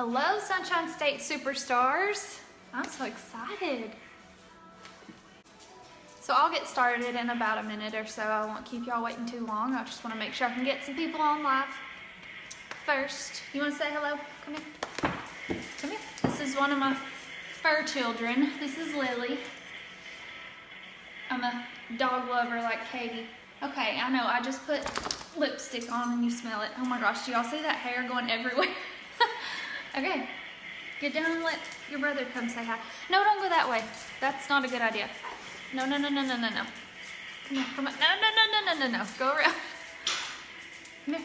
Hello, Sunshine State superstars. I'm so excited. So I'll get started in about a minute or so. I won't keep y'all waiting too long. I just want to make sure I can get some people on live. First, you want to say hello? Come here. Come here. This is one of my fur children. This is Lily. I'm a dog lover like Katie. Okay, I know, I just put lipstick on and you smell it. Oh my gosh, do y'all see that hair going everywhere? Okay, get down and let your brother come say hi. No, don't go that way. That's not a good idea. No. Come here, come on. No. Go around. Come here.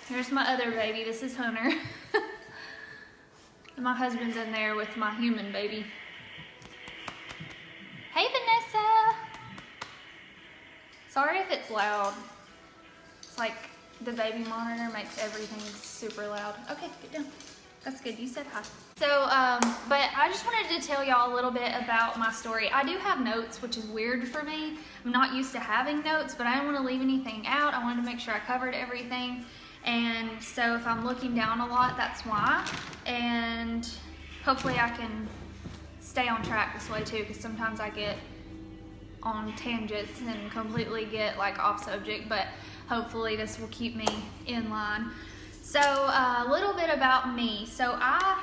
Here's my other baby. This is Hunter. And my husband's in there with my human baby. Hey, Vanessa. Sorry if it's loud. It's like the baby monitor makes everything super loud. Okay, get down. That's good, you said hi. So, but I just wanted to tell y'all a little bit about my story. I do have notes, which is weird for me. I'm not used to having notes, but I didn't want to leave anything out. I wanted to make sure I covered everything. And so if I'm looking down a lot, that's why. And hopefully I can stay on track this way too, because sometimes I get on tangents and completely get like off subject, but hopefully this will keep me in line. So a little bit about me. So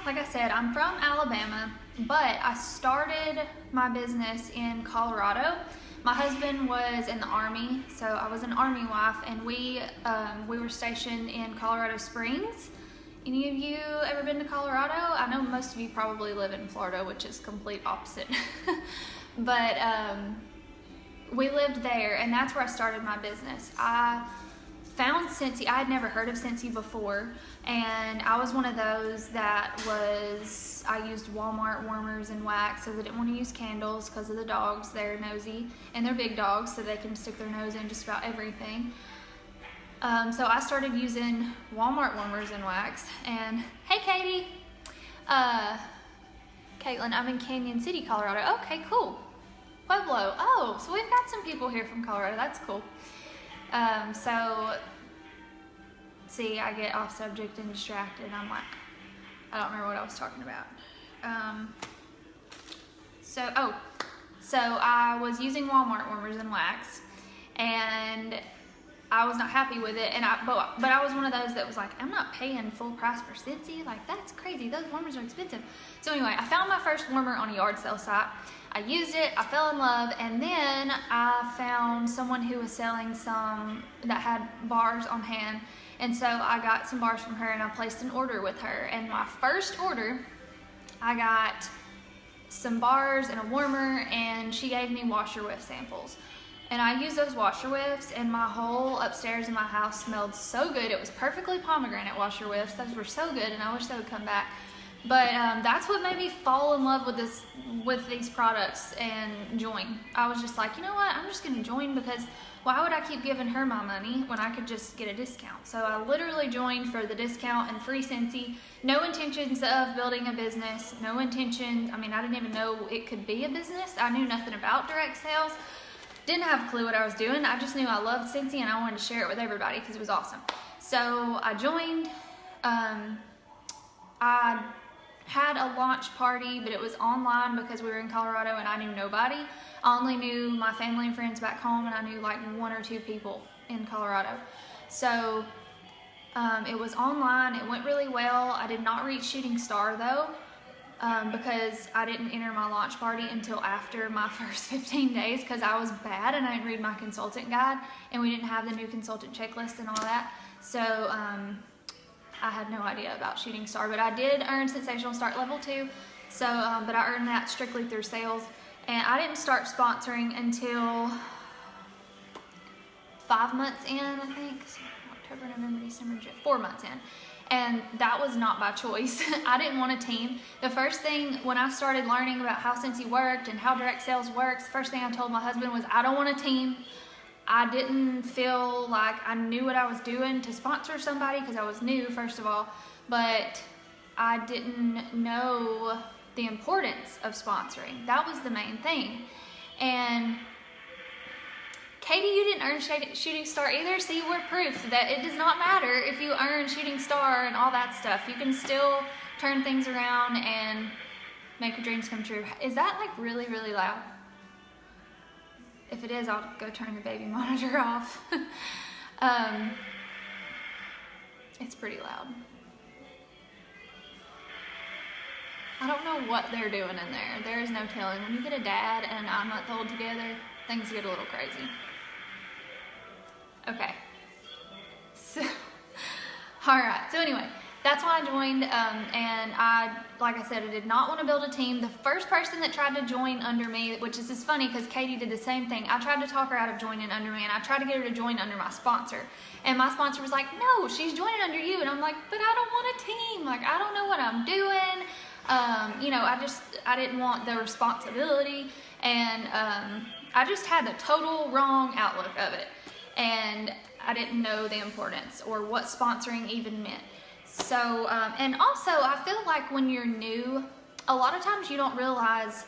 like I said, I'm from Alabama, but I started my business in Colorado. My husband was in the Army, so I was an Army wife, and we were stationed in Colorado Springs. Any of you ever been to Colorado? I know most of you probably live in Florida, which is complete opposite. But we lived there, and that's where I started my business. I found Scentsy. I had never heard of Scentsy before, and I was one of those that I used Walmart warmers and wax, because I didn't want to use candles because of the dogs. They're nosy, and they're big dogs, so they can stick their nose in just about everything. So I started using Walmart warmers and wax, and hey Katie, Caitlin, I'm in Canyon City, Colorado. Okay, cool. Pueblo. Oh, so we've got some people here from Colorado. That's cool. So, see, I get off subject and distracted. I'm like, I don't remember what I was talking about. So I was using Walmart warmers and wax, and I was not happy with it. But I was one of those that was like, I'm not paying full price for Scentsy. Like, that's crazy. Those warmers are expensive. So anyway, I found my first warmer on a yard sale site. I used it, I fell in love, and then I found someone who was selling some that had bars on hand, and so I got some bars from her and I placed an order with her. And my first order, I got some bars and a warmer, and she gave me washer whiff samples. And I used those washer whiffs, and my whole upstairs in my house smelled so good. It was perfectly pomegranate washer whiffs. Those were so good, and I wish they would come back. But that's what made me fall in love with these products and join. I was just like, you know what? I'm just gonna join, because why would I keep giving her my money when I could just get a discount? So I literally joined for the discount and free Scentsy. No intentions of building a business. No intention. I mean, I didn't even know it could be a business. I knew nothing about direct sales. Didn't have a clue what I was doing. I just knew I loved Scentsy and I wanted to share it with everybody because it was awesome. So I joined. I had a launch party, but it was online because we were in Colorado and I knew nobody. I only knew my family and friends back home, and I knew like 1 or 2 people in Colorado. So it was online. It went really well. I did not reach Shooting Star though, because I didn't enter my launch party until after my first 15 days because I was bad and I didn't read my consultant guide, and we didn't have the new consultant checklist and all that. So I had no idea about Shooting Star, but I did earn Sensational Start Level 2. So, but I earned that strictly through sales, and I didn't start sponsoring until 5 months in, I think. October, November, December, 4 months in. And that was not by choice. I didn't want a team. The first thing when I started learning about how Scentsy worked and how direct sales works, the first thing I told my husband was, I don't want a team. I didn't feel like I knew what I was doing to sponsor somebody because I was new, first of all, but I didn't know the importance of sponsoring. That was the main thing. And Katie, you didn't earn Shooting Star either, so we're proof that it does not matter if you earn Shooting Star and all that stuff. You can still turn things around and make your dreams come true. Is that like really, really loud? If it is, I'll go turn the baby monitor off. It's pretty loud. I don't know what they're doing in there. There is no telling. When you get a dad and a 9-month-old together, things get a little crazy. Okay. So, alright. So anyway, that's why I joined, and like I said, I did not want to build a team. The first person that tried to join under me, which is just funny because Katie did the same thing. I tried to talk her out of joining under me, and I tried to get her to join under my sponsor. And my sponsor was like, no, she's joining under you. And I'm like, but I don't want a team. Like, I don't know what I'm doing. I didn't want the responsibility, and I just had the total wrong outlook of it, and I didn't know the importance or what sponsoring even meant. So, and also I feel like when you're new, a lot of times you don't realize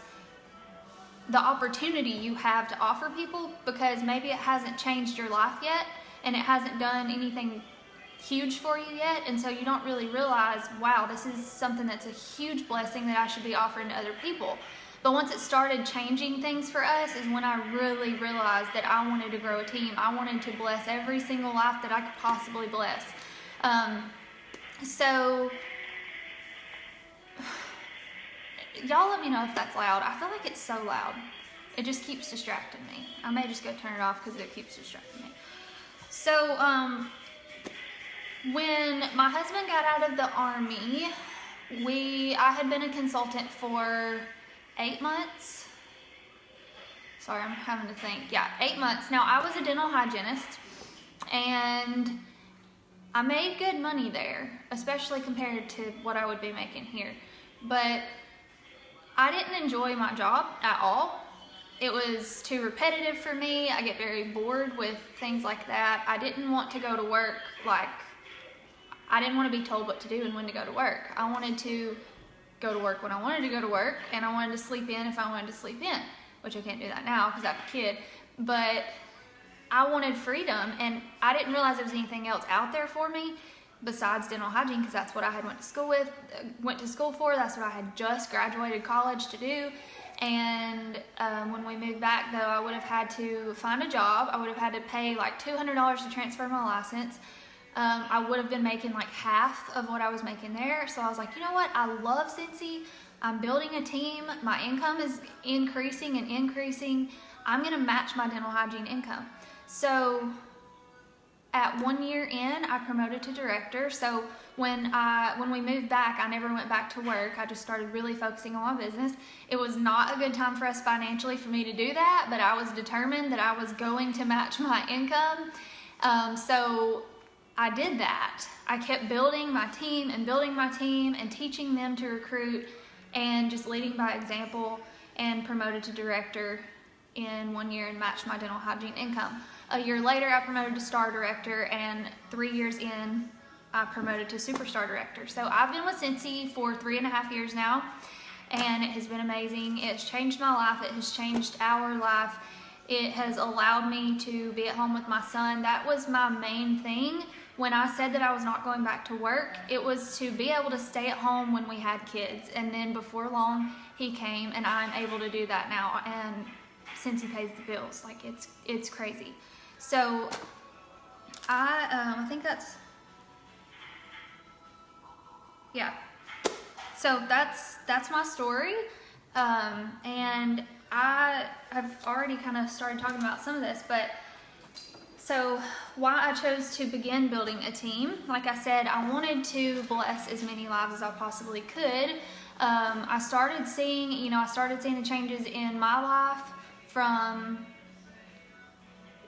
the opportunity you have to offer people because maybe it hasn't changed your life yet and it hasn't done anything huge for you yet, and so you don't really realize, wow, this is something that's a huge blessing that I should be offering to other people. But once it started changing things for us is when I really realized that I wanted to grow a team. I wanted to bless every single life that I could possibly bless. So y'all let me know if that's loud. I feel like it's so loud. It just keeps distracting me. I may just go turn it off because it keeps distracting me. So, when my husband got out of the Army, I had been a consultant for 8 months. Sorry, I'm having to think. Yeah, 8 months. Now, I was a dental hygienist, and I made good money there, especially compared to what I would be making here. But I didn't enjoy my job at all. It was too repetitive for me. I get very bored with things like that. I didn't want to go to work I didn't want to be told what to do and when to go to work. I wanted to go to work when I wanted to go to work, and I wanted to sleep in if I wanted to sleep in, which I can't do that now because I have a kid. But I wanted freedom, and I didn't realize there was anything else out there for me besides dental hygiene because that's what I had went to school for. That's what I had just graduated college to do. And when we moved back, though, I would have had to find a job. I would have had to pay like $200 to transfer my license. I would have been making like half of what I was making there. So I was like, you know what? I love Cincy. I'm building a team. My income is increasing and increasing. I'm going to match my dental hygiene income. So at 1 year in, I promoted to director. So when we moved back, I never went back to work. I just started really focusing on my business. It was not a good time for us financially for me to do that, but I was determined that I was going to match my income. So I did that. I kept building my team and teaching them to recruit and just leading by example, and promoted to director in 1 year and matched my dental hygiene income. A year later, I promoted to star director, and 3 years in, I promoted to superstar director. So I've been with Cincy for 3.5 years now, and it has been amazing. It's changed my life. It has changed our life. It has allowed me to be at home with my son. That was my main thing. When I said that I was not going back to work, it was to be able to stay at home when we had kids. And then before long, he came, and I'm able to do that now. And since he pays the bills, like it's crazy. So I think that's, yeah. So that's my story. And I've already kind of started talking about some of this, but so why I chose to begin building a team, like I said, I wanted to bless as many lives as I possibly could. I started seeing the changes in my life from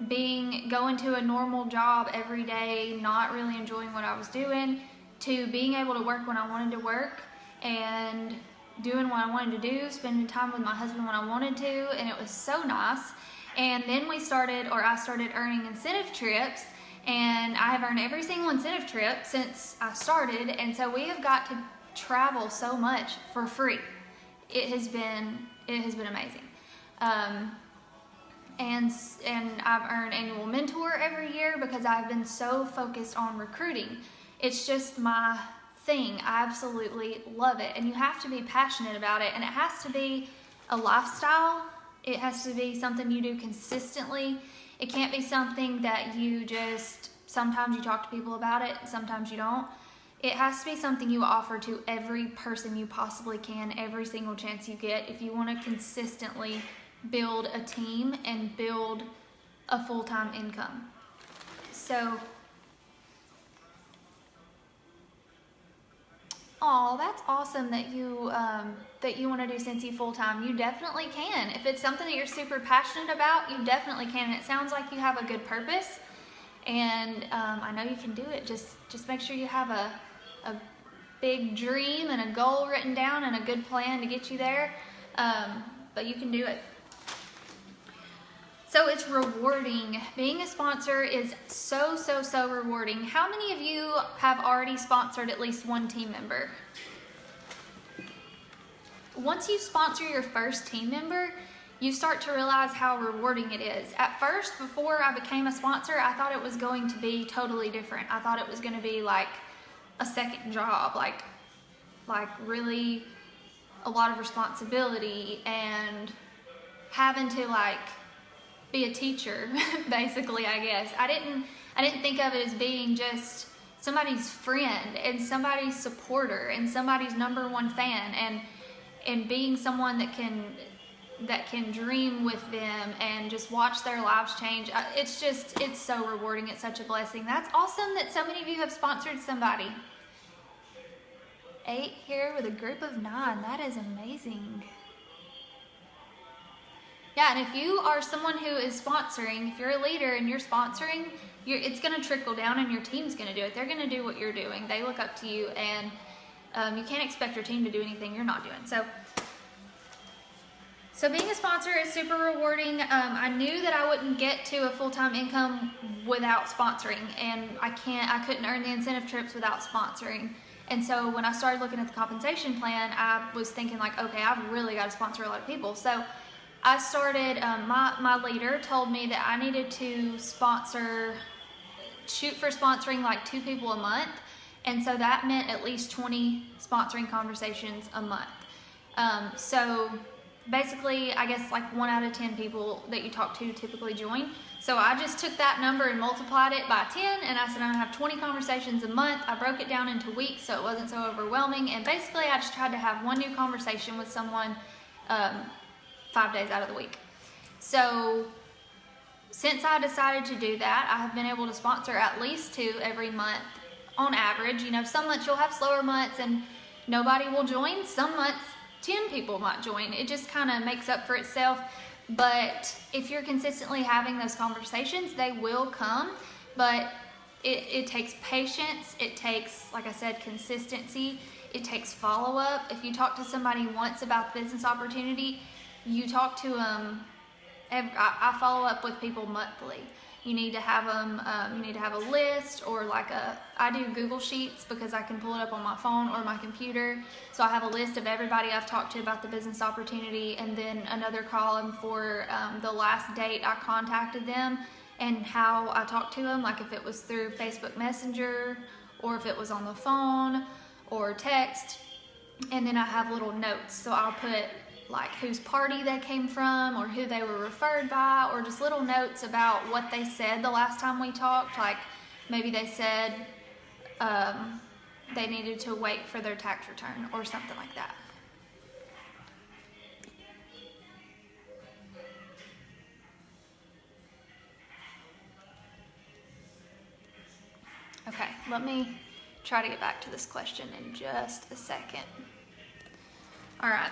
going to a normal job every day, not really enjoying what I was doing, to being able to work when I wanted to work and doing what I wanted to do, spending time with my husband when I wanted to, and it was so nice. And then I started earning incentive trips, and I have earned every single incentive trip since I started, and so we have got to travel so much for free. It has been amazing. And I've earned annual mentor every year because I've been so focused on recruiting. It's just my thing. I absolutely love it. And you have to be passionate about it. And it has to be a lifestyle. It has to be something you do consistently. It can't be something that you just, sometimes you talk to people about it, sometimes you don't. It has to be something you offer to every person you possibly can, every single chance you get, if you want to consistently build a team and build a full-time income. So, oh, that's awesome that you want to do Cincy full-time. You definitely can. If it's something that you're super passionate about, you definitely can. And it sounds like you have a good purpose, and I know you can do it. Just make sure you have a big dream and a goal written down and a good plan to get you there, but you can do it. So it's rewarding. Being a sponsor is so rewarding. How many of you have already sponsored at least one team member? Once you sponsor your first team member, you start to realize how rewarding it is. At first, before I became a sponsor, I thought it was going to be totally different. I thought it was going to be like a second job, like really a lot of responsibility and having to like be a teacher, basically, I guess. I didn't think of it as being just somebody's friend and somebody's supporter and somebody's #1 fan and being someone that can dream with them and just watch their lives change. It's so rewarding. It's such a blessing. That's awesome that so many of you have sponsored somebody. 8 here with a group of 9. That is amazing. Yeah, and if you are someone who is sponsoring, if you're a leader and you're sponsoring, it's going to trickle down and your team's going to do it. They're going to do what you're doing. They look up to you, and you can't expect your team to do anything you're not doing. So being a sponsor is super rewarding. I knew that I wouldn't get to a full-time income without sponsoring, and I couldn't earn the incentive trips without sponsoring. And so when I started looking at the compensation plan, I was thinking like, okay, I've really got to sponsor a lot of people. So I started, my leader told me that I needed to shoot for sponsoring like 2 people a month. And so that meant at least 20 sponsoring conversations a month. So basically, I guess like 1 out of 10 people that you talk to typically join. So I just took that number and multiplied it by 10, and I said I'm gonna have 20 conversations a month. I broke it down into weeks so it wasn't so overwhelming, and basically I just tried to have 1 new conversation with someone 5 days out of the week. So since I decided to do that, I have been able to sponsor at least 2 every month on average. You know, some months you'll have slower months and nobody will join. Some months 10 people might join. It just kind of makes up for itself. But if you're consistently having those conversations, they will come. But it takes patience. It takes, like I said, consistency. It takes follow-up. If you talk to somebody once about the business opportunity, you talk to them. I follow up with people monthly. You need to have them. You need to have a list, or I do Google Sheets because I can pull it up on my phone or my computer. So I have a list of everybody I've talked to about the business opportunity, and then another column for the last date I contacted them and how I talked to them, like if it was through Facebook Messenger or if it was on the phone or text. And then I have little notes, so I'll put like whose party they came from or who they were referred by, or just little notes about what they said the last time we talked. Like maybe they said they needed to wait for their tax return or something like that. Okay, let me try to get back to this question in just a second. All right.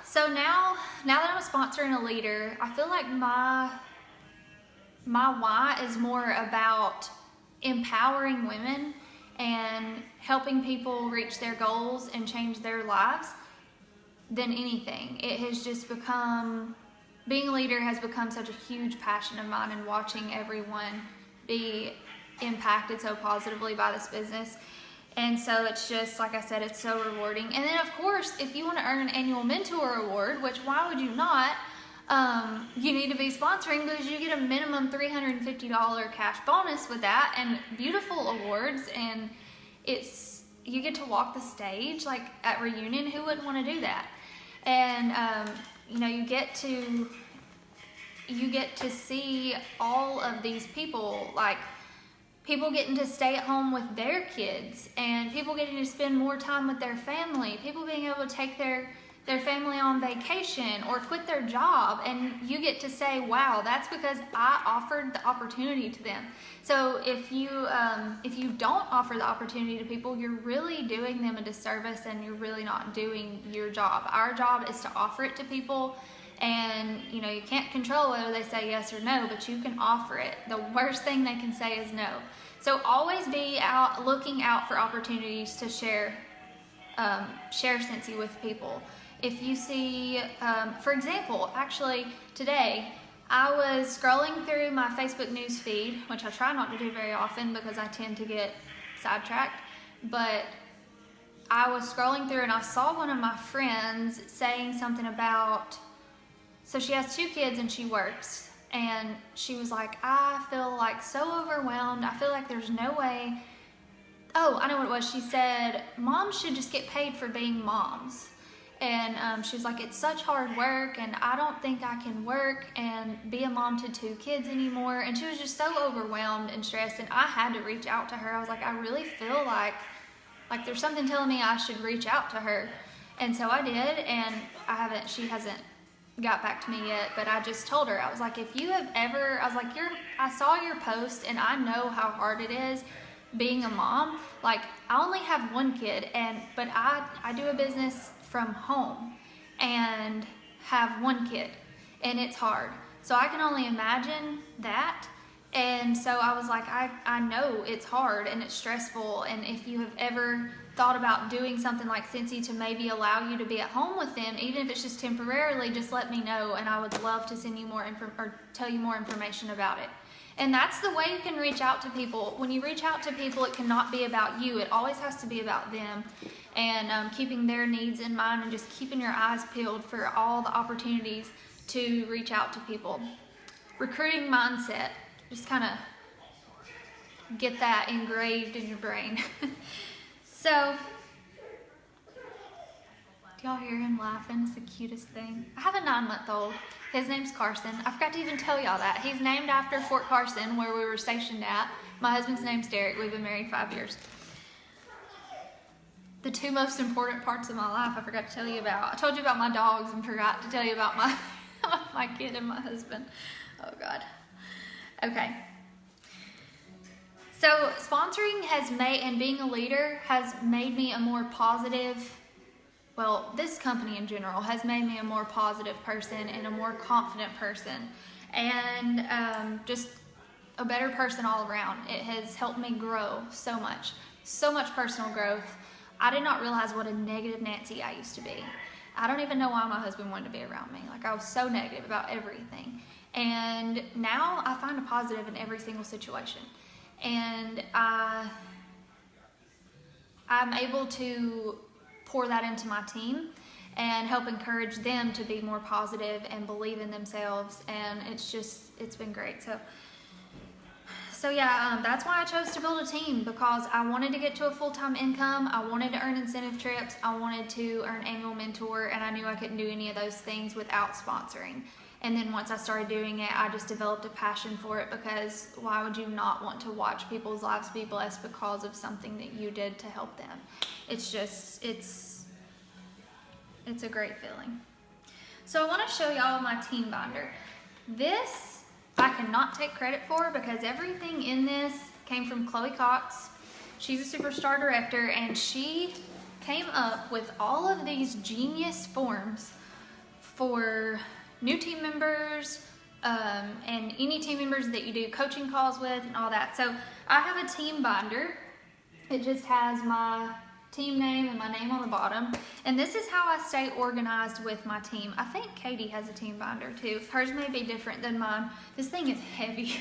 So now that I'm a sponsor and a leader, I feel like my why is more about empowering women and helping people reach their goals and change their lives than anything. It has just become, being a leader has become such a huge passion of mine, and watching everyone be impacted so positively by this business. And so it's just, like I said, it's so rewarding. And then of course, if you want to earn an annual mentor award, which why would you not, you need to be sponsoring, because you get a minimum $350 cash bonus with that, and beautiful awards. And you get to walk the stage, like at reunion. Who wouldn't want to do that? And you know, you get to see all of these people, like people getting to stay at home with their kids, and people getting to spend more time with their family, people being able to take their family on vacation or quit their job, and you get to say, wow, that's because I offered the opportunity to them. So if you don't offer the opportunity to people, you're really doing them a disservice, and you're really not doing your job. Our job is to offer it to people, and you know, you can't control whether they say yes or no, but you can offer it. The worst thing they can say is no. So always be looking out for opportunities to share Scentsy with people. If you see, for example, actually today, I was scrolling through my Facebook news feed, which I try not to do very often because I tend to get sidetracked, but I was scrolling through and I saw one of my friends saying something about, so she has 2 kids and she works, and she was like, I feel like so overwhelmed, I feel like there's no way, oh, I know what it was, she said, moms should just get paid for being moms. And she was like, it's such hard work, and I don't think I can work and be a mom to 2 kids anymore. And she was just so overwhelmed and stressed, and I had to reach out to her. I was like, I really feel like there's something telling me I should reach out to her. And so I did, and she hasn't got back to me yet, but I just told her, I was like, if you have ever, I was like, I saw your post, and I know how hard it is being a mom. Like, I only have 1 kid, but I do a business from home and have 1 kid, and it's hard. So I can only imagine that. And so I was like, I know it's hard and it's stressful, and if you have ever thought about doing something like Scentsy to maybe allow you to be at home with them, even if it's just temporarily, just let me know, and I would love to send you more or tell you more information about it. And that's the way you can reach out to people. When you reach out to people, it cannot be about you. It always has to be about them, and keeping their needs in mind, and just keeping your eyes peeled for all the opportunities to reach out to people. Recruiting mindset. Just kind of get that engraved in your brain. So, do y'all hear him laughing? It's the cutest thing. I have a 9-month-old. His name's Carson. I forgot to even tell y'all that. He's named after Fort Carson, where we were stationed at. My husband's name's Derek. We've been married 5 years. The 2 most important parts of my life I forgot to tell you about. I told you about my dogs and forgot to tell you about my kid and my husband. Oh, God. Okay. So sponsoring and being a leader has made me a more positive, well, this company in general has made me a more positive person and a more confident person, and just a better person all around. It has helped me grow so much personal growth. I did not realize what a negative Nancy I used to be. I don't even know why my husband wanted to be around me. Like, I was so negative about everything. And now I find a positive in every single situation. And I'm able to pour that into my team and help encourage them to be more positive and believe in themselves. And it's been great. So yeah, that's why I chose to build a team, because I wanted to get to a full-time income. I wanted to earn incentive trips. I wanted to earn annual mentor, and I knew I couldn't do any of those things without sponsoring. And then once I started doing it, I just developed a passion for it, because why would you not want to watch people's lives be blessed because of something that you did to help them? It's a great feeling. So I want to show y'all my team binder. This I cannot take credit for, because everything in this came from Chloe Cox. She's a superstar director, and she came up with all of these genius forms for new team members, and any team members that you do coaching calls with and all that. So I have a team binder. It just has my team name and my name on the bottom. And this is how I stay organized with my team. I think Katie has a team binder too. Hers may be different than mine. This thing is heavy.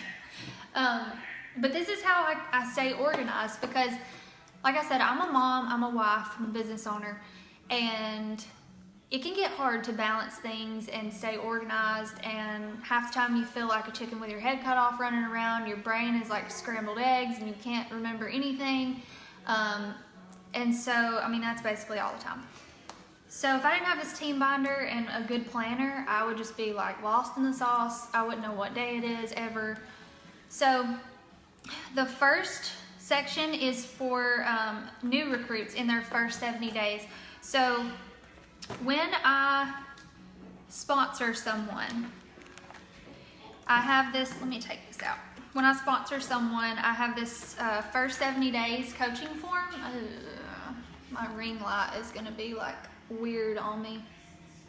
But this is how I stay organized, because like I said, I'm a mom, I'm a wife, I'm a business owner, and it can get hard to balance things and stay organized, and half the time you feel like a chicken with your head cut off running around. Your brain is like scrambled eggs and you can't remember anything. And so, I mean, that's basically all the time. So if I didn't have this team binder and a good planner, I would just be like lost in the sauce. I wouldn't know what day it is ever. So the first section is for new recruits in their first 70 days. So when I sponsor someone, I have this, let me take this out. When I sponsor someone, I have this first 70 days coaching form. My ring light is gonna be like weird on me.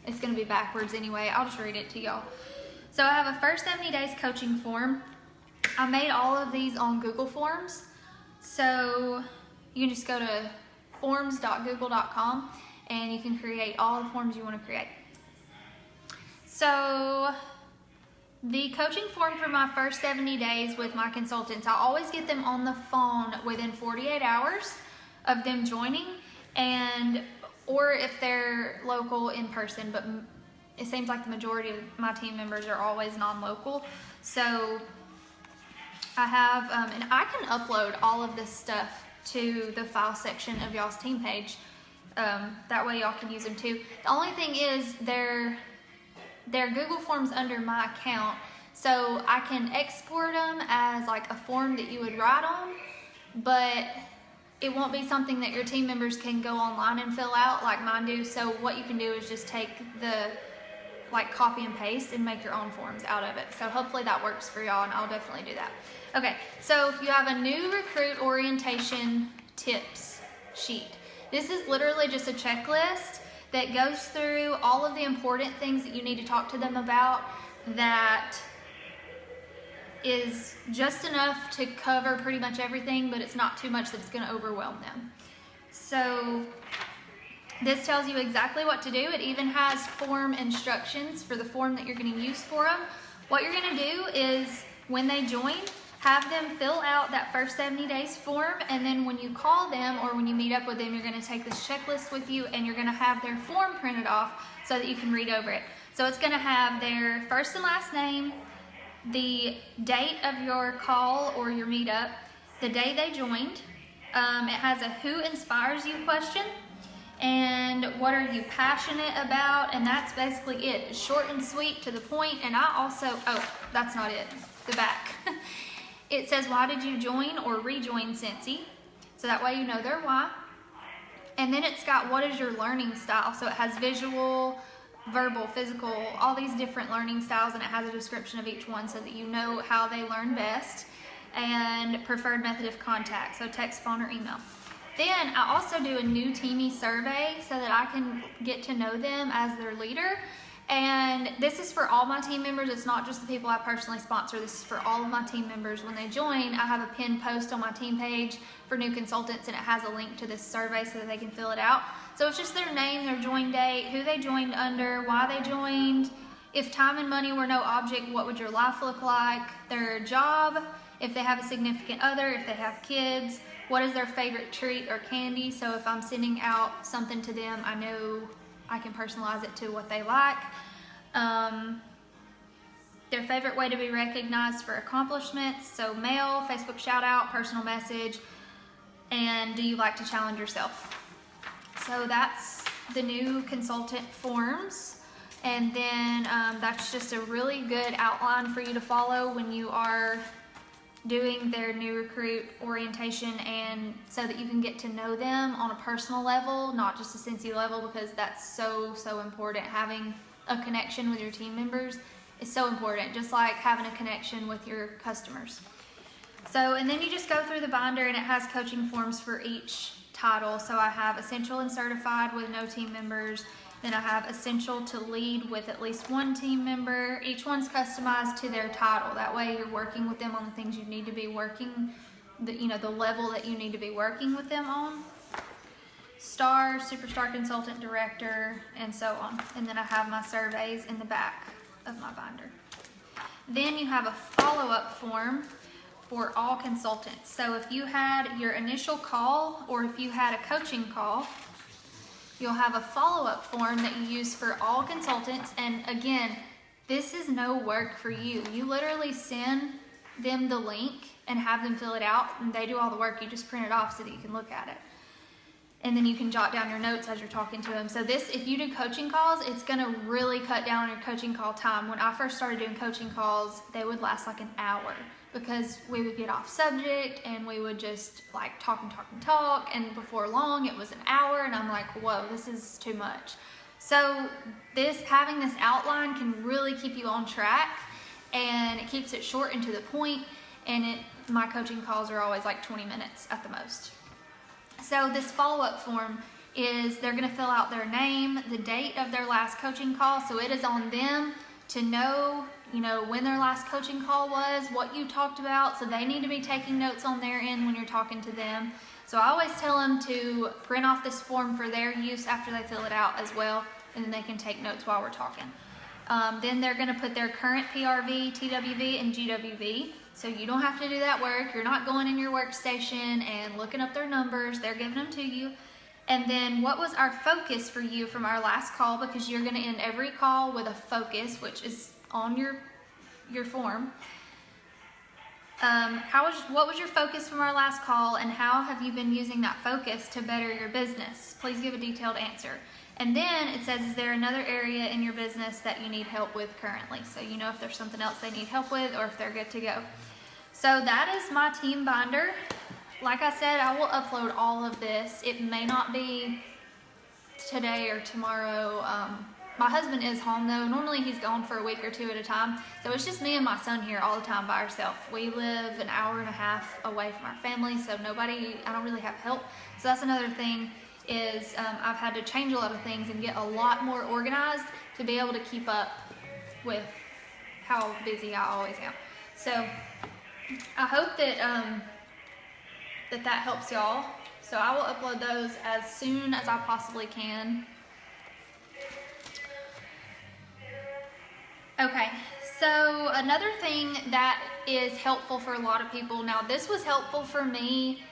It's gonna be backwards anyway. I'll just read it to y'all. So I have a first 70 days coaching form. I made all of these on Google Forms. So you can just go to forms.google.com and you can create all the forms you want to create. So the coaching form for my first 70 days with my consultants, I always get them on the phone within 48 hours of them joining, or if they're local, in person, but it seems like the majority of my team members are always non-local. So I have, and I can upload all of this stuff to the file section of y'all's team page. That way y'all can use them too. The only thing is they're Google Forms under my account, so I can export them as like a form that you would write on, but it won't be something that your team members can go online and fill out like mine do. So what you can do is just take the copy and paste and make your own forms out of it. So hopefully that works for y'all, and I'll definitely do that. Okay, so you have a new recruit orientation tips sheet. This is literally just a checklist that goes through all of the important things that you need to talk to them about, that is just enough to cover pretty much everything, but it's not too much that it's going to overwhelm them. So this tells you exactly what to do. It even has form instructions for the form that you're going to use for them. What you're going to do is, when they join, have them fill out that first 70 days form, and then when you call them or when you meet up with them, you're going to take this checklist with you and you're going to have their form printed off so that you can read over it. So it's going to have their first and last name, the date of your call or your meetup, the day they joined. It has a who inspires you question, and what are you passionate about, and that's basically it. It's short and sweet, to the point. And I also, that's not it, the back. It says, why did you join or rejoin Cincy? So that way you know their why. And then it's got, what is your learning style? So it has visual, verbal, physical, all these different learning styles, and it has a description of each one so that you know how they learn best, and preferred method of contact, so text, phone, or email. Then I also do a new teamie survey so that I can get to know them as their leader. And this is for all my team members. It's not just the people I personally sponsor. This is for all of my team members. When they join, I have a pinned post on my team page for new consultants, and it has a link to this survey so that they can fill it out. So it's just their name, their join date, who they joined under, why they joined. If time and money were no object, what would your life look like? Their job, if they have a significant other, if they have kids, what is their favorite treat or candy? So if I'm sending out something to them, I know I can personalize it to what they like. Their favorite way to be recognized for accomplishments, so mail, Facebook shout out, personal message, and do you like to challenge yourself? So that's the new consultant forms, and then that's just a really good outline for you to follow when you are doing their new recruit orientation, and so that you can get to know them on a personal level, not just a Cincy level, because that's so important. Having a connection with your team members is so important, just like having a connection with your customers. So, and then you just go through the binder, and it has coaching forms for each title. So I have essential and certified with no team members. Then I have essential to lead with at least one team member. Each one's customized to their title. That way you're working with them on the things you need to be working, the level that you need to be working with them on. Star, superstar consultant, director, and so on. And then I have my surveys in the back of my binder. Then you have a follow-up form for all consultants. So if you had your initial call, or if you had a coaching call, you'll have a follow-up form that you use for all consultants. And again, this is no work for you. You literally send them the link and have them fill it out, and they do all the work. You just print it off so that you can look at it. and then you can jot down your notes as you're talking to them. So this, if you do coaching calls, it's gonna really cut down on your coaching call time. When I first started doing coaching calls, they would last like an hour because we would get off subject and we would just like talk, and before long it was an hour, and I'm like, whoa, this is too much. So having this outline can really keep you on track, and it keeps it short and to the point, and my coaching calls are always like 20 minutes at the most. So this follow-up form is they're going to fill out their name, the date of their last coaching call, so it is on them to know, when their last coaching call was, what you talked about, so they need to be taking notes on their end when you're talking to them. So I always tell them to print off this form for their use after they fill it out as well, and then they can take notes while we're talking. Then they're going to put their current PRV, TWV, and GWV. So you don't have to do that work. You're not going in your workstation and looking up their numbers. They're giving them to you. And then what was our focus for you from our last call, because you're going to end every call with a focus, which is on your form. What was your focus from our last call, and how have you been using that focus to better your business? Please give a detailed answer. And then it says, is there another area in your business that you need help with currently? So you know if there's something else they need help with or if they're good to go. So that is my team binder. Like I said, I will upload all of this. It may not be today or tomorrow. My husband is home though. Normally he's gone for a week or two at a time. So it's just me and my son here all the time by ourselves. We live an hour and a half away from our family, so I don't really have help. So that's another thing is I've had to change a lot of things and get a lot more organized to be able to keep up with how busy I always am. So I hope that that helps y'all. So I will upload those as soon as I possibly can. Okay, so another thing that is helpful for a lot of people, now this was helpful for me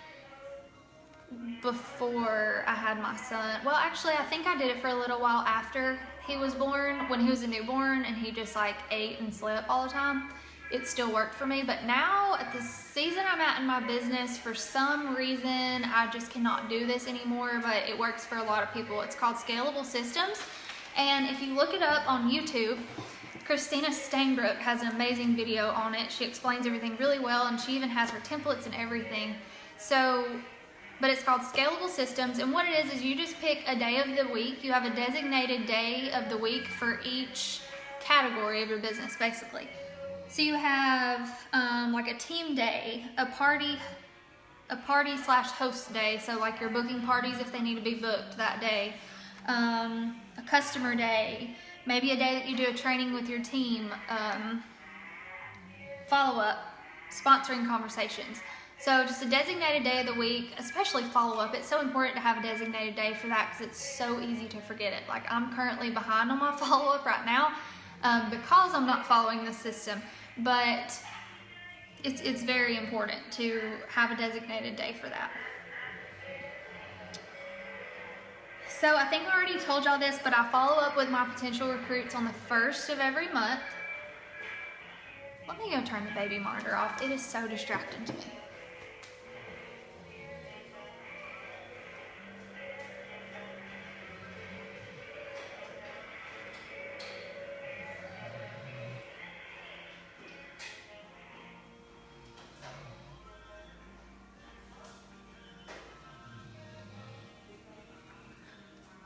before I had my son. Well, actually, I think I did it for a little while after he was born, when he was a newborn and he just like ate and slept all the time. It still worked for me, but now at the season I'm at in my business, for some reason, I just cannot do this anymore, but it works for a lot of people. It's called Scalable Systems, and if you look it up on YouTube, Christina Stainbrook has an amazing video on it. She explains everything really well, and she even has her templates and everything. But it's called Scalable Systems, and what it is you just pick a day of the week. You have a designated day of the week for each category of your business, basically. So you have like a team day, a party / host day, so like you're booking parties if they need to be booked that day, a customer day, maybe a day that you do a training with your team, follow-up, sponsoring conversations. So just a designated day of the week, especially follow-up. It's so important to have a designated day for that because it's so easy to forget it. Like I'm currently behind on my follow-up right now because I'm not following the system. But it's very important to have a designated day for that. So I think I already told y'all this, but I follow up with my potential recruits on the 1st of every month. Let me go turn the baby monitor off. It is so distracting to me.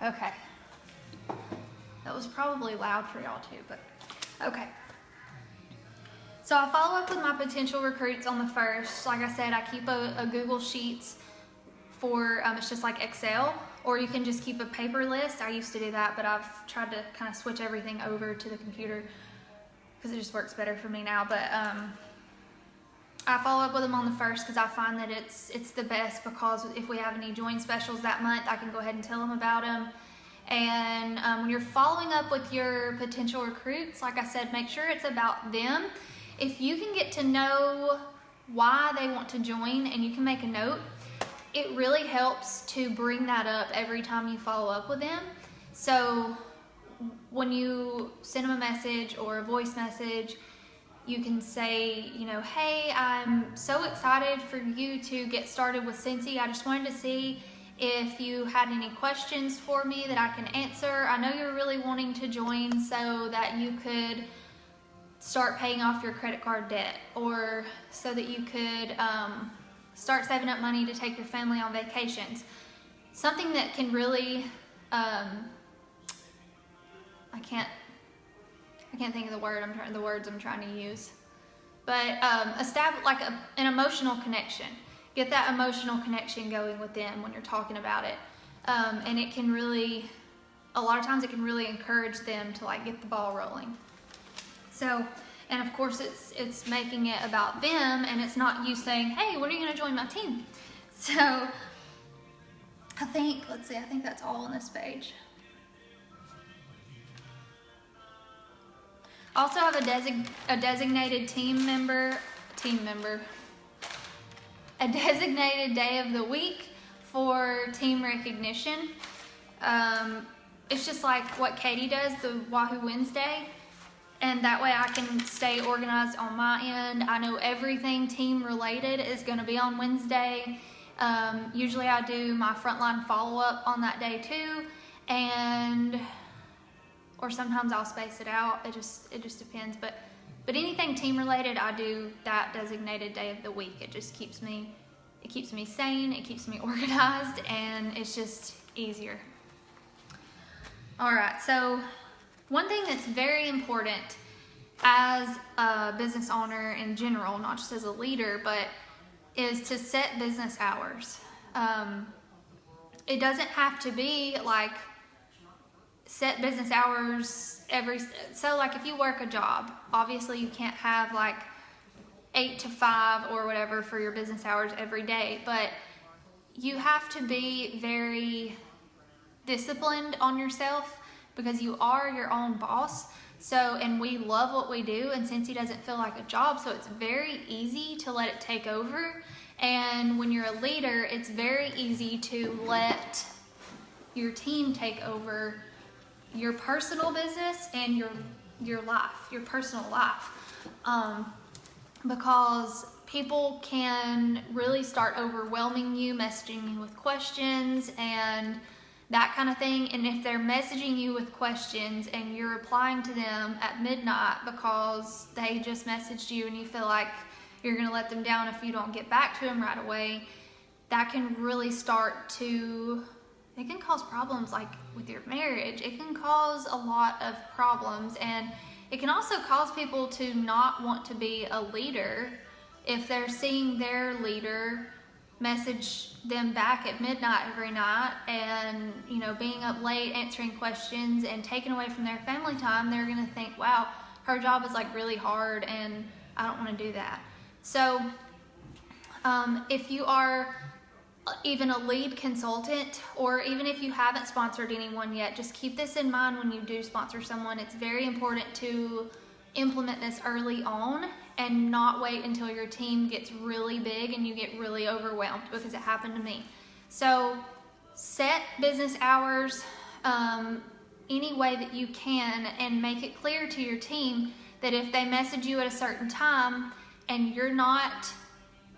Okay, that was probably loud for y'all too, but okay. So I follow up with my potential recruits on the 1st. Like I said, I keep a Google Sheets for, it's just like Excel, or you can just keep a paper list. I used to do that, but I've tried to kind of switch everything over to the computer because it just works better for me now. But I follow up with them on the 1st because I find that it's the best, because if we have any join specials that month, I can go ahead and tell them about them. And when you're following up with your potential recruits, like I said, make sure it's about them. If you can get to know why they want to join and you can make a note, it really helps to bring that up every time you follow up with them. So when you send them a message or a voice message, you can say, hey, I'm so excited for you to get started with Cincy. I just wanted to see if you had any questions for me that I can answer. I know you're really wanting to join so that you could start paying off your credit card debt, or so that you could start saving up money to take your family on vacations. Something that can really, I can't think of the words I'm trying to use, but establish like an emotional connection. Get that emotional connection going with them when you're talking about it, and it can really, a lot of times it can really encourage them to like get the ball rolling. So, and of course it's making it about them, and it's not you saying, hey, when are you going to join my team? So I think that's all on this page. Also have a designated a designated day of the week for team recognition. It's just like what Katie does, the Wahoo Wednesday, and that way I can stay organized on my end. I know everything team related is going to be on Wednesday. Usually I do my frontline follow-up on that day too, or sometimes I'll space it out. It just depends. But anything team related, I do that designated day of the week. It just keeps me sane, it keeps me organized, and it's just easier. All right, so one thing that's very important as a business owner in general, not just as a leader, but is to set business hours. It doesn't have to be like set business hours so like if you work a job, obviously you can't have like 8 to 5 or whatever for your business hours every day, but you have to be very disciplined on yourself because you are your own boss. So, and we love what we do, and Cincy doesn't feel like a job, so it's very easy to let it take over. And when you're a leader, it's very easy to let your team take over your personal business and your life, your personal life, because people can really start overwhelming you, messaging you with questions and that kind of thing. And if they're messaging you with questions and you're replying to them at midnight because they just messaged you and you feel like you're going to let them down if you don't get back to them right away, that can really it can cause problems like with your marriage. It can cause a lot of problems, and it can also cause people to not want to be a leader if they're seeing their leader message them back at midnight every night and, being up late answering questions and taking away from their family time. They're going to think, wow, her job is like really hard and I don't want to do that. So if you are even a lead consultant, or even if you haven't sponsored anyone yet, just keep this in mind when you do sponsor someone. It's very important to implement this early on and not wait until your team gets really big and you get really overwhelmed, because it happened to me. So set business hours any way that you can, and make it clear to your team that if they message you at a certain time and you're not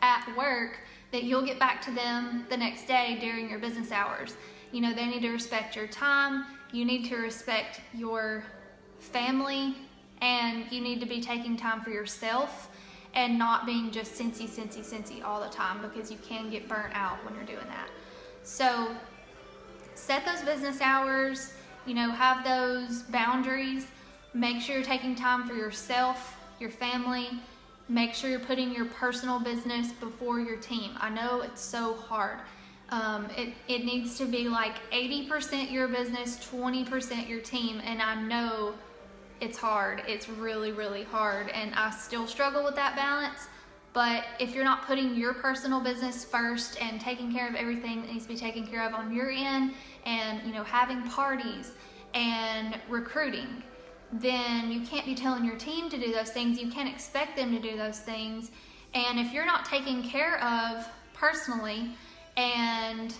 at work, that you'll get back to them the next day during your business hours. They need to respect your time, you need to respect your family, and you need to be taking time for yourself and not being just Cincy all the time, because you can get burnt out when you're doing that. So set those business hours, have those boundaries, make sure you're taking time for yourself, your family. Make sure you're putting your personal business before your team. I know it's so hard. It needs to be like 80% your business, 20% your team. And I know it's hard. It's really, really hard. And I still struggle with that balance. But if you're not putting your personal business first and taking care of everything that needs to be taken care of on your end, and having parties and recruiting, then you can't be telling your team to do those things. You can't expect them to do those things. And if you're not taken care of personally, and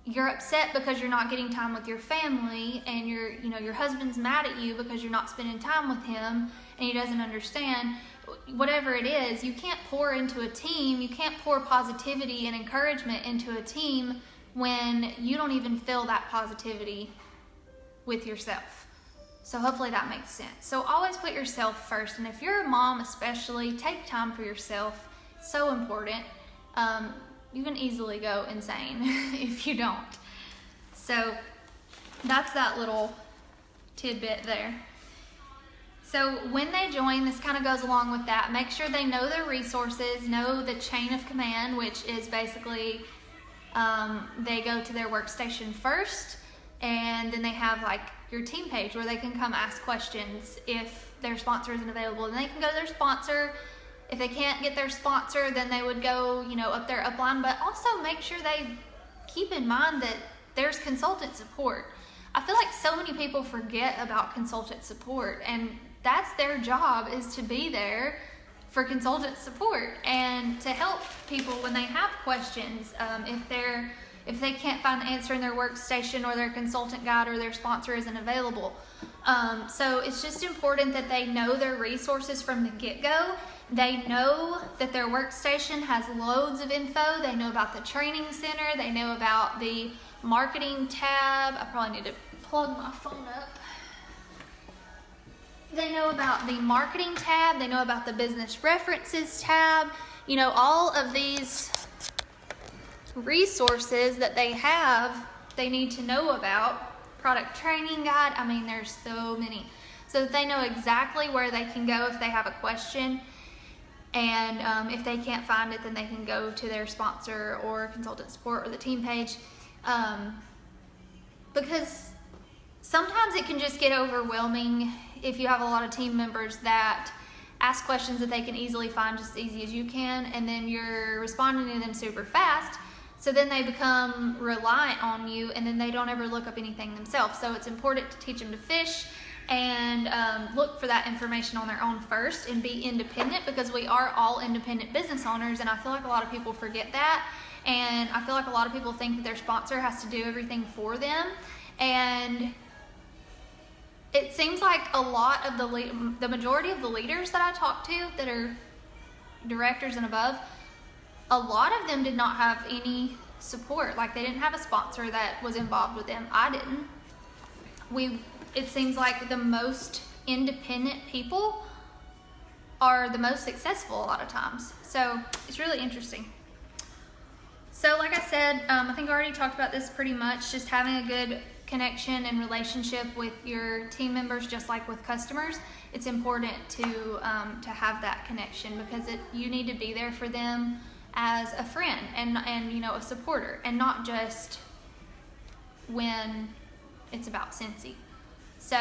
you're upset because you're not getting time with your family, and your husband's mad at you because you're not spending time with him and he doesn't understand, whatever it is, you can't pour into a team, you can't pour positivity and encouragement into a team when you don't even feel that positivity with yourself. So hopefully that makes sense. So always put yourself first. And if you're a mom especially, take time for yourself. It's so important. You can easily go insane if you don't. So that's that little tidbit there. So when they join, this kind of goes along with that. Make sure they know their resources, know the chain of command, which is basically they go to their workstation first, and then they have like your team page where they can come ask questions if their sponsor isn't available. And they can go to their sponsor. If they can't get their sponsor, then they would go, up their upline. But also make sure they keep in mind that there's consultant support. I feel like so many people forget about consultant support, and that's their job, is to be there for consultant support and to help people when they have questions. If they can't find the answer in their workstation, or their consultant guide or their sponsor isn't available. So it's just important that they know their resources from the get-go. They know that their workstation has loads of info. They know about the training center. They know about the marketing tab. I probably need to plug my phone up. They know about the marketing tab. They know about the business references tab. All of these resources that they have, they need to know about. Product training guide. I mean, there's so many. So that they know exactly where they can go if they have a question. And if they can't find it, then they can go to their sponsor or consultant support or the team page. Because sometimes it can just get overwhelming if you have a lot of team members that ask questions that they can easily find just as easy as you can, and then you're responding to them super fast. So then they become reliant on you, and then they don't ever look up anything themselves. So it's important to teach them to fish and look for that information on their own first and be independent, because we are all independent business owners, and I feel like a lot of people forget that. And I feel like a lot of people think that their sponsor has to do everything for them. And it seems like a lot of the majority of the leaders that I talk to that are directors and above, a lot of them did not have any support. Like, they didn't have a sponsor that was involved with them. I didn't. It seems like the most independent people are the most successful a lot of times. So it's really interesting. So like I said, I think I already talked about this pretty much, just having a good connection and relationship with your team members, just like with customers. It's important to have that connection, because you need to be there for them as a friend and a supporter, and not just when it's about Cincy. So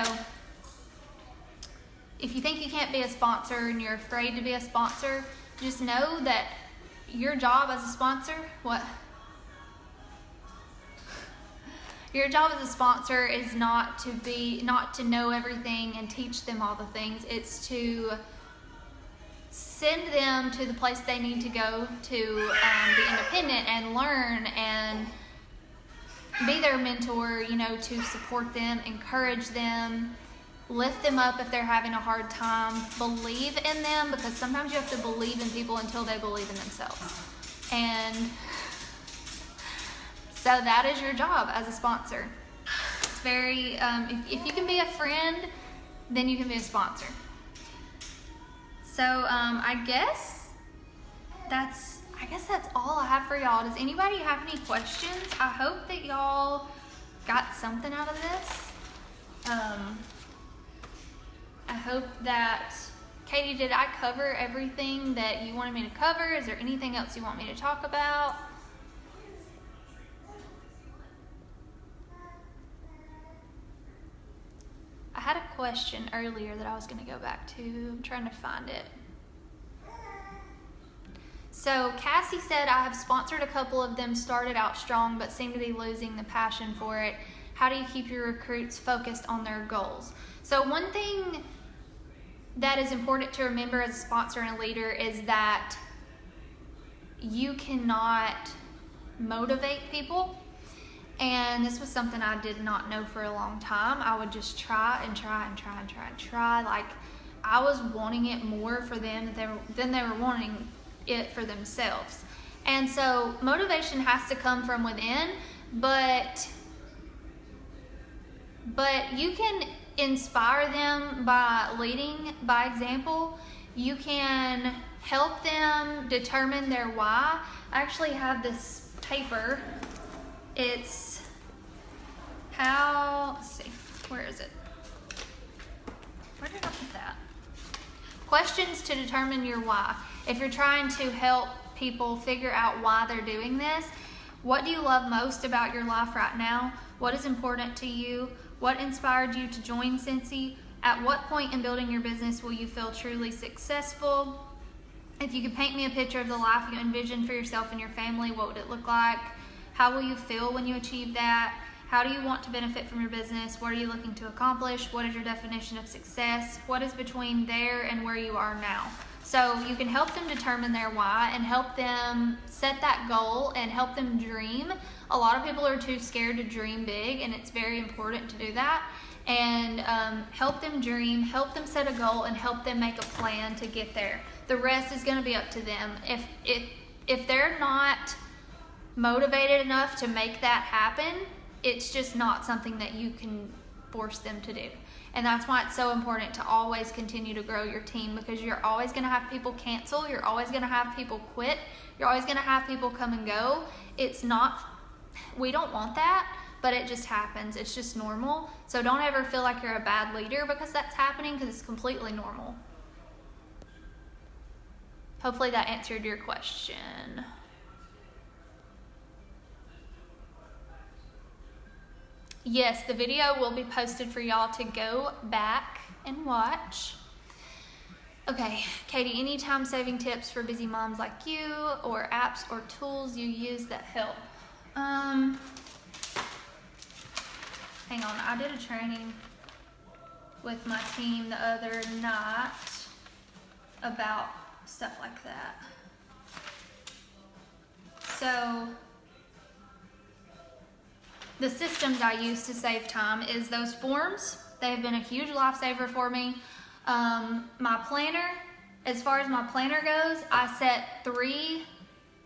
if you think you can't be a sponsor and you're afraid to be a sponsor, just know that your job as a sponsor, your job as a sponsor is not to know everything and teach them all the things. It's to send them to the place they need to go to be independent and learn, and be their mentor, to support them, encourage them, lift them up if they're having a hard time, believe in them, because sometimes you have to believe in people until they believe in themselves. And so that is your job as a sponsor. It's very, if you can be a friend, then you can be a sponsor. So I guess that's all I have for y'all. Does anybody have any questions? I hope that y'all got something out of this. I hope that, Katie, did I cover everything that you wanted me to cover? Is there anything else you want me to talk about? I had a question earlier that I was going to go back to. I'm trying to find it. So Cassie said, I have sponsored a couple of them, started out strong, but seem to be losing the passion for it. How do you keep your recruits focused on their goals? So one thing that is important to remember as a sponsor and a leader is that you cannot motivate people. And this was something I did not know for a long time. I would just try. Like, I was wanting it more for them than they were wanting it for themselves. And so motivation has to come from within, but you can inspire them by leading by example. You can help them determine their why. I actually have this paper. It's how, let's see, where is it? Where did I put that? Questions to determine your why. If you're trying to help people figure out why they're doing this, what do you love most about your life right now? What is important to you? What inspired you to join Cincy? At what point in building your business will you feel truly successful? If you could paint me a picture of the life you envision for yourself and your family, what would it look like? How will you feel when you achieve that? How do you want to benefit from your business? What are you looking to accomplish? What is your definition of success? What is between there and where you are now? So you can help them determine their why and help them set that goal and help them dream. A lot of people are too scared to dream big, and it's very important to do that. And help them dream, help them set a goal, and help them make a plan to get there. The rest is going to be up to them. If they're not motivated enough to make that happen, it's just not something that you can force them to do. And that's why it's so important to always continue to grow your team, because you're always going to have people cancel. You're always going to have people quit. You're always going to have people come and go. It's not, we don't want that, but it just happens. It's just normal. So don't ever feel like you're a bad leader because that's happening, because it's completely normal. Hopefully that answered your question. Yes, the video will be posted for y'all to go back and watch. Okay, Katie, any time-saving tips for busy moms like you, or apps or tools you use that help? Hang on, I did a training with my team the other night about stuff like that. So the systems I use to save time is those forms. They have been a huge lifesaver for me. My planner, as far as my planner goes, I set 3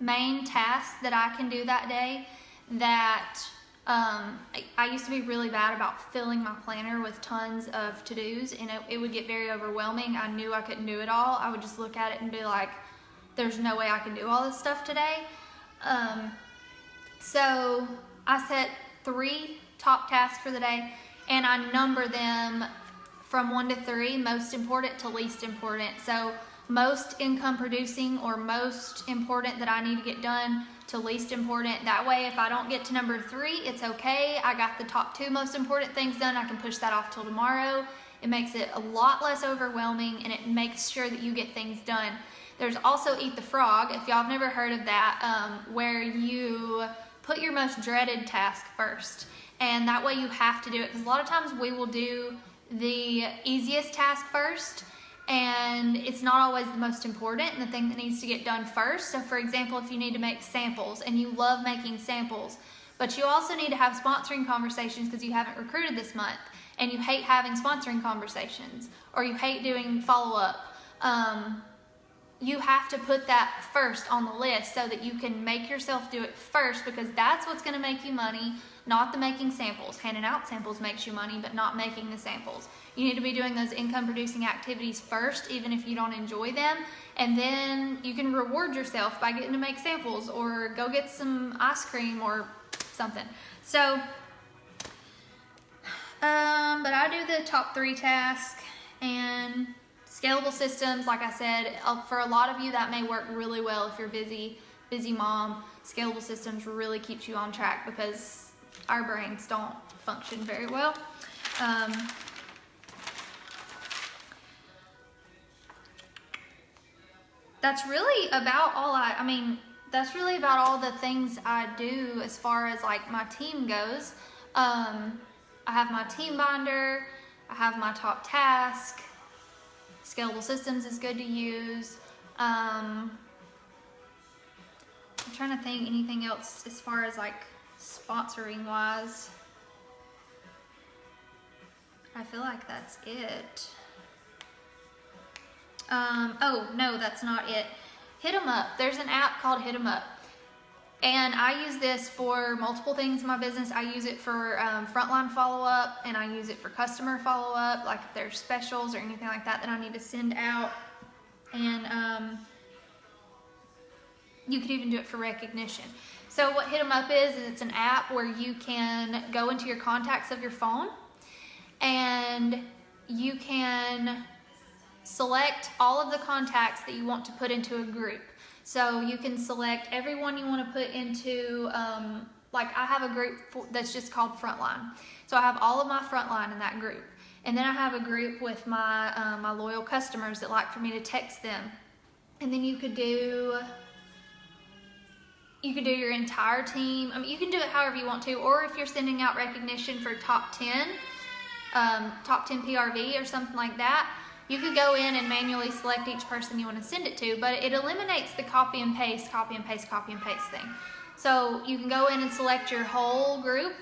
main tasks that I can do that day that I used to be really bad about filling my planner with tons of to-dos, and it would get very overwhelming. I knew I couldn't do it all. I would just look at it and be like, there's no way I can do all this stuff today. So I set 3 top tasks for the day, and I number them from 1 to 3, most important to least important. So most income producing or most important that I need to get done to least important. That way, if I don't get to number 3, it's okay. I got the top 2 most important things done. I can push that off till tomorrow. It makes it a lot less overwhelming, and it makes sure that you get things done. There's also Eat the Frog, if y'all have never heard of that, where you put your most dreaded task first. And that way you have to do it, because a lot of times we will do the easiest task first, and it's not always the most important and the thing that needs to get done first. So for example, if you need to make samples and you love making samples, but you also need to have sponsoring conversations because you haven't recruited this month and you hate having sponsoring conversations, or you hate doing follow-up, you have to put that first on the list so that you can make yourself do it first, because that's what's going to make you money, not the making samples. Handing out samples makes you money, but not making the samples. You need to be doing those income producing activities first, even if you don't enjoy them, and then you can reward yourself by getting to make samples or go get some ice cream or something. So, but I do the top 3 tasks, and scalable systems, like I said, for a lot of you that may work really well if you're busy mom. Scalable systems really keeps you on track because our brains don't function very well. That's really about all that's really about all the things I do as far as like my team goes. I have my team binder, I have my top task. Scalable systems is good to use. I'm trying to think anything else as far as like sponsoring wise. I feel like that's it. Oh no, that's not it. Hit 'em Up. There's an app called Hit 'em Up. And I use this for multiple things in my business. I use it for frontline follow-up, and I use it for customer follow-up, like if there's specials or anything like that that I need to send out. And you could even do it for recognition. So what Hit 'em Up is it's an app where you can go into your contacts of your phone, and you can select all of the contacts that you want to put into a group. So you can select everyone you want to put into, like I have a group that's just called Frontline. So I have all of my Frontline in that group. And then I have a group with my, my loyal customers that like for me to text them. And then you could do your entire team. I mean, you can do it however you want to, or if you're sending out recognition for top 10 PRV or something like that, you could go in and manually select each person you want to send it to, but it eliminates the copy and paste thing. So you can go in and select your whole group,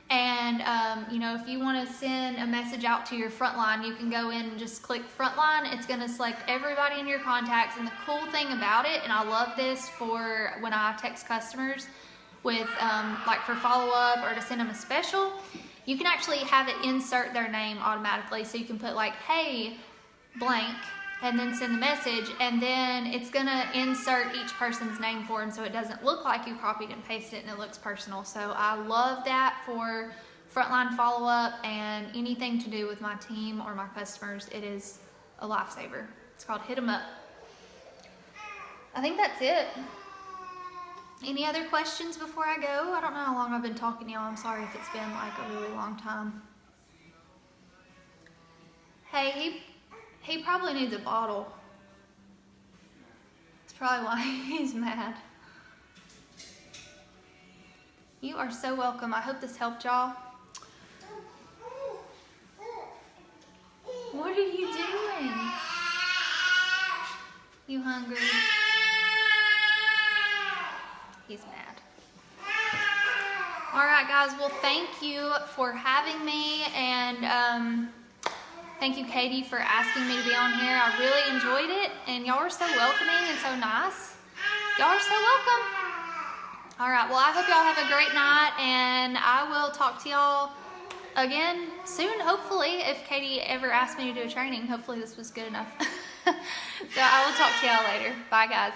and you know, if you want to send a message out to your frontline, you can go in and just click frontline. It's going to select everybody in your contacts, and the cool thing about it, and I love this for when I text customers with like for follow-up or to send them a special, you can actually have it insert their name automatically. So you can put like, hey, blank, and then send the message, and then it's gonna insert each person's name for them so it doesn't look like you copied and pasted it and it looks personal. So I love that for frontline follow-up and anything to do with my team or my customers. It is a lifesaver. It's called Hit 'em Up. I think that's it. Any other questions before I go? I don't know how long I've been talking to y'all. I'm sorry if it's been like a really long time. Hey, he probably needs a bottle. That's probably why he's mad. You are so welcome. I hope this helped y'all. What are you doing? You hungry? He's mad. All right, guys. Well, thank you for having me, and thank you, Katie, for asking me to be on here. I really enjoyed it, and y'all are so welcoming and so nice. Y'all are so welcome. All right, well, I hope y'all have a great night, and I will talk to y'all again soon, hopefully. If Katie ever asks me to do a training, hopefully this was good enough. So I will talk to y'all later. Bye, guys.